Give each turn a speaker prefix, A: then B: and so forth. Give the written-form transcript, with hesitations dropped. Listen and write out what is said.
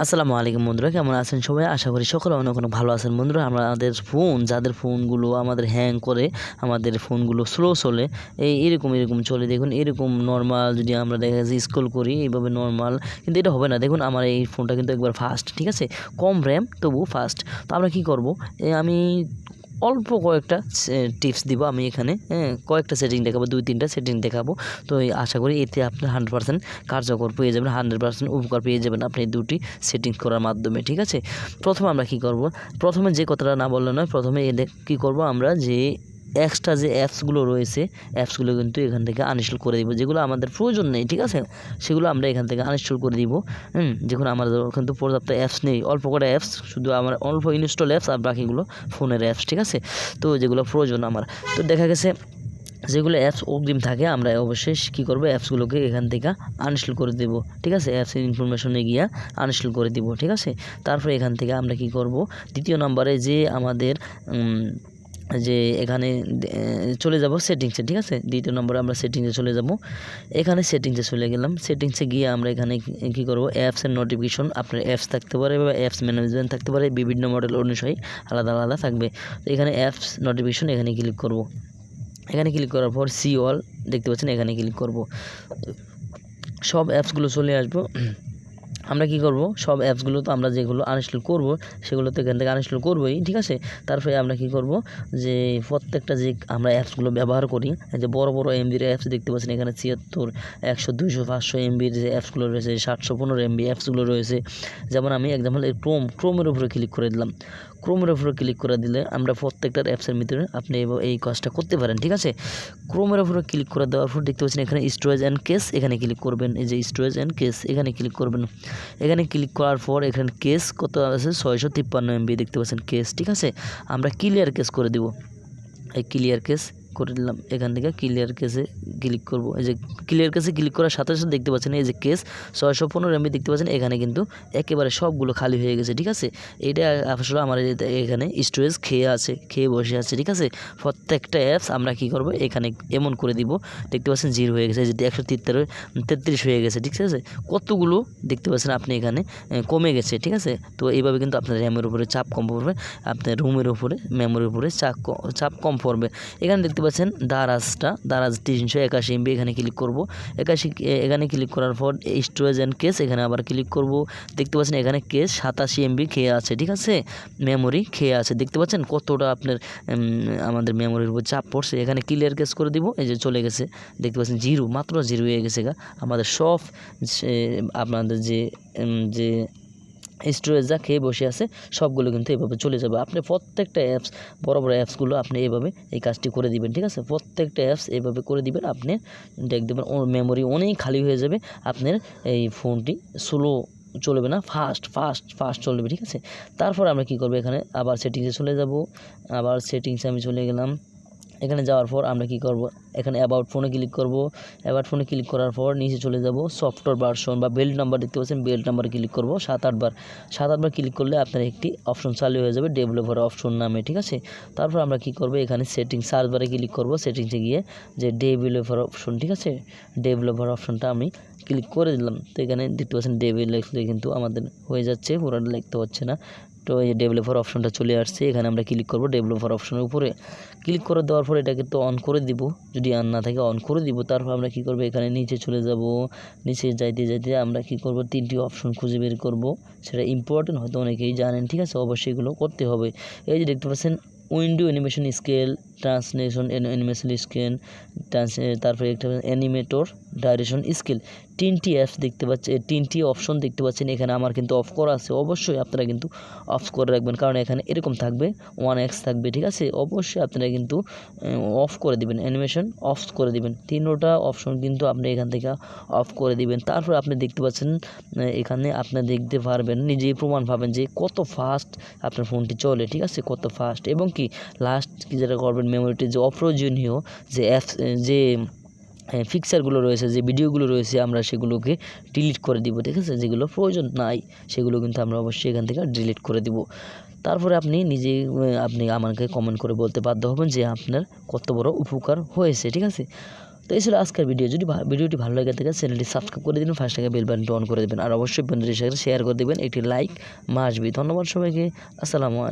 A: আসসালামু আলাইকুম বন্ধুরা, কেমন আছেন সবাই? আশা করি সকলে অনেক অনেক ভালো আছেন। বন্ধুরা, আমাদের ফোন যাদের ফোনগুলো আমাদের হ্যাং করে, আমাদের ফোনগুলো স্লো চলে, এরকম চলে, দেখুন এরকম নর্মাল যদি আমরা দেখা যাচ্ছে স্ক্রল করি এইভাবে নর্মাল, কিন্তু এটা হবে না। দেখুন আমার এই ফোনটা কিন্তু একবার ফাস্ট, ঠিক আছে, কম র্যাম তবু ফাস্ট। তো আমরা কী করব, আমি অল্প কয়েকটা টিপস দিব আমি এখানে, কয়েকটা সেটিং দেখাবো, 2-3টা সেটিং দেখাবো। তো আশা করি এতে আপনি 100% কার্যকর পেয়ে যাবেন, 100% উপকার পেয়ে যাবেন আপনি এই দুটি সেটিংস করার মাধ্যমে, ঠিক আছে। প্রথমে আমরা কি করব, প্রথমে যে কথাটা না বললে নয়, প্রথমে কী করব আমরা, যে এক্সট্রা যে অ্যাপসগুলো রয়েছে, অ্যাপসগুলো কিন্তু এখান থেকে আনইনস্টল করে দিব, যেগুলো আমাদের প্রয়োজন নেই, ঠিক আছে, সেগুলো আমরা এখান থেকে আনইনস্টল করে দিব। দেখুন আমাদের কিন্তু পর্যাপ্ত অ্যাপস নেই, অল্প করে অ্যাপস, শুধু আমার অল্প ইনস্টল অ্যাপস আর বাকিগুলো ফোনের অ্যাপস, ঠিক আছে। তো যেগুলো প্রয়োজন আমার, তো দেখা গেছে যেগুলো অ্যাপস অগ্রিম থাকে আমরা অবশ্যই কী করবো, অ্যাপসগুলোকে এখান থেকে আনইনস্টল করে দেবো, ঠিক আছে, অ্যাপসের ইনফরমেশনে গিয়ে আনইনস্টল করে দিব, ঠিক আছে। তারপরে এখান থেকে আমরা কি করব, দ্বিতীয় নম্বরে যে আমাদের যে এখানে চলে যাব সেটিংসে, ঠিক আছে। দ্বিতীয় নম্বরে আমরা সেটিংসে চলে যাব, এখানে সেটিংসে চলে গেলাম। সেটিংসে গিয়ে আমরা এখানে কী করব, অ্যাপসের নোটিফিকেশন, আপনার অ্যাপস থাকতে পারে বা অ্যাপস ম্যানেজমেন্ট থাকতে পারে, বিভিন্ন মডেল অনুযায়ী আলাদা আলাদা থাকবে। তো এখানে অ্যাপস নোটিফিকেশন এখানে ক্লিক করব। এখানে ক্লিক করার পর সি অল দেখতে পাচ্ছেন, এখানে ক্লিক করব, সব অ্যাপসগুলো চলে আসবো। আমরা কি করব, সব অ্যাপসগুলো তো আমরা যেগুলো আনইনস্টল করব সেগুলো তো এখান থেকে আনইনস্টল করবোই, ঠিক আছে। তারপরে আমরা কি করব, যে প্রত্যেকটা যে আমরা অ্যাপসগুলো ব্যবহার করি, যে বড় বড় এমবির অ্যাপস দেখতে পাচ্ছেন এখানে 76, 100, 200, 500 এমবির যে অ্যাপসগুলো রয়েছে, 715 এমবি অ্যাপসগুলো রয়েছে। যেমন আমি এক্সাম্পল ক্রোমের উপরে ক্লিক করে দিলাম। ক্রোমের উপরে ক্লিক করে দিলে আমরা প্রত্যেকটার অ্যাপসের ভিতরে আপনি এই কাজটা করতে পারেন, ঠিক আছে। ক্রোমের উপরে ক্লিক করে দেওয়ার পর দেখতে পাচ্ছেন এখানে স্টোরেজ অ্যান্ড কেস, এখানে ক্লিক করবেন, এই যে স্টোরেজ অ্যান্ড কেস এখানে ক্লিক করবেন। এখানে ক্লিক করার পর এখানে কেস কত আছে, 653 এমবি দেখতে পাচ্ছেন কেস, ঠিক আছে। আমরা ক্লিয়ার কেস করে দিব, এই ক্লিয়ার কেস করে দিলাম। এখান থেকে ক্লিয়ার কেসে ক্লিক করব, এই যে ক্লিয়ার কেসে ক্লিক করার সাথে সাথে দেখতে পাচ্ছেন এই যে কেস 615 এমবি দেখতে পাচ্ছেন, এখানে কিন্তু একেবারে সবগুলো খালি হয়ে গেছে, ঠিক আছে। এইটা আসলে আমার এখানে স্টোরেজ খেয়ে বসে আছে, ঠিক আছে। প্রত্যেকটা অ্যাপস আমরা কি করব, এখানে এমন করে দিব, দেখতে পাচ্ছেন 0 হয়ে গেছে, যে 133 হয়ে গেছে, ঠিক আছে। কতগুলো দেখতে পাচ্ছেন আপনি এখানে কমে গেছে, ঠিক আছে। তো এইভাবে কিন্তু আপনার র্যামের উপরে চাপ কম পড়বে, আপনার রুমের উপরে মেমোরির উপরে চাপ কম পড়বে। এখানে দেখতে পাচ্ছেন দারাজ 381 এমবি, এখানে ক্লিক করব। এখানে ক্লিক করার পর স্টোরেজ অ্যান্ড কেস এখানে আবার ক্লিক করব। দেখতে পাচ্ছেন এখানে কেস 87 এমবি খেয়ে আছে, ঠিক আছে, মেমোরি খেয়ে আছে। দেখতে পাচ্ছেন কতটা আপনার আমাদের মেমোরির উপর চাপ পড়ছে। এখানে ক্লিয়ার কেস করে দিব, এই যে চলে গেছে, দেখতে পাচ্ছেন 0, মাত্র 0 হয়ে গেছে আমাদের সব আপনাদের যে স্টোরেজ যা খেয়ে বসে আছে সবগুলো কিন্তু এভাবে চলে যাবে। আপনি প্রত্যেকটা অ্যাপস, বড় বড় অ্যাপসগুলো আপনি এভাবে এই কাজটি করে দিবেন, ঠিক আছে। প্রত্যেকটা অ্যাপস এভাবে করে দিবেন, আপনি দেখবেন মেমোরি অনেক খালি হয়ে যাবে, আপনার এই ফোনটি স্লো চলবে না, ফাস্ট চলবে, ঠিক আছে। তারপর আমরা কি করব, এখানে আবার সেটিংসে চলে যাব। আবার সেটিংসে আমি চলে গেলাম। এখানে যাওয়ার পর আমরা কি করব, এখানে অ্যাবাউট ফোনে ক্লিক করব। অ্যাবাউট ফোনে ক্লিক করার পর নিচে চলে যাব, সফটওয়্যার ভার্সন বা বেল্ট নাম্বার দেখতে পাচ্ছেন, বেল্ট নাম্বারে ক্লিক করব 7-8 বার। 7-8 বার ক্লিক করলে আপনার একটি অপশন চালু হয়ে যাবে ডেভেলপার অপশন নামে, ঠিক আছে। তারপর আমরা কি করব, এখানে সেটিংস সার্চ বারে ক্লিক করব, সেটিংসে গিয়ে যে ডেভেলপার অপশন, ঠিক আছে, ডেভেলপার অপশনটা আমি ক্লিক করে দিলাম। তো এখানে দেখতে পাচ্ছেন লিখলে কিন্তু আমাদের হয়ে যাচ্ছে, পুরোটা লিখতে হচ্ছে না। তো এই ডেভেলপার অপশনটা চলে আসছে, এখানে আমরা ক্লিক করব ডেভেলপার অপশনের উপরে। ক্লিক করে দেওয়ার পর এটাকে তো অন করে দিব, যদি অন না থাকে অন করে দিব। তারপর আমরা কি করব, এখানে নিচে চলে যাব। নিচে যাইতে আমরা কি করব, 3টি অপশন খুঁজে বের করব, সেটা ইম্পর্টেন্ট, হয়তো অনেকেই জানেন, ঠিক আছে, অবশ্যই এগুলো করতে হবে। এই যে দেখতে পাচ্ছেন window animation scale, translation animation scale, তারপরে একটা অ্যানিমেটর ডাইরেকশন স্কেল, 3টি অ্যাপস দেখতে পাচ্ছেন, 3টি অপশন দেখতে পাচ্ছেন। এখানে আমার কিন্তু অফ করা আছে, অবশ্যই আপনারা কিন্তু অফ করে রাখবেন, কারণ এখানে এরকম থাকবে 1x থাকবে, ঠিক আছে। অবশ্যই আপনারা কিন্তু অফ করে দিবেন, অ্যানিমেশন অফ করে দিবেন, 3টা অপশন কিন্তু আপনি এখান থেকে অফ করে দিবেন। তারপর আপনি দেখতে পাচ্ছেন এখানে আপনি দেখতে পারবেন, নিজেই প্রমাণ পাবেন যে কত ফাস্ট আপনার ফোনটি চলে, ঠিক আছে, কত ফাস্ট। এবং কি লাস্ট কি যেটা করবেন, মেমোরিটি যে অপ্রয়োজনীয় যে অ্যাপস, যে ফিকচারগুলো রয়েছে, যে ভিডিওগুলো রয়েছে, আমরা সেগুলোকে ডিলিট করে দিব, ঠিক আছে। যেগুলো প্রয়োজন নাই সেগুলো কিন্তু আমরা অবশ্যই এখান থেকে ডিলিট করে দিব। তারপরে আপনি নিজেই আমাকে কমেন্ট করে বলতে বাধ্য হবেন যে আপনার কত বড় উপকার হয়েছে, ঠিক আছে। তো এই ছিল আজকের ভিডিও। যদি ভিডিওটি ভালো লাগে থাকে চ্যানেলটি সাবস্ক্রাইব করে দিন, ফার্স্ট থেকে বেল বাটনটি অন করে দেবেন, আর অবশ্যই বন্ধুদের সাথে শেয়ার করে দেবেন। একটি লাইক মাসবি। ধন্যবাদ সবাইকে। আসসালামু আলাইকুম।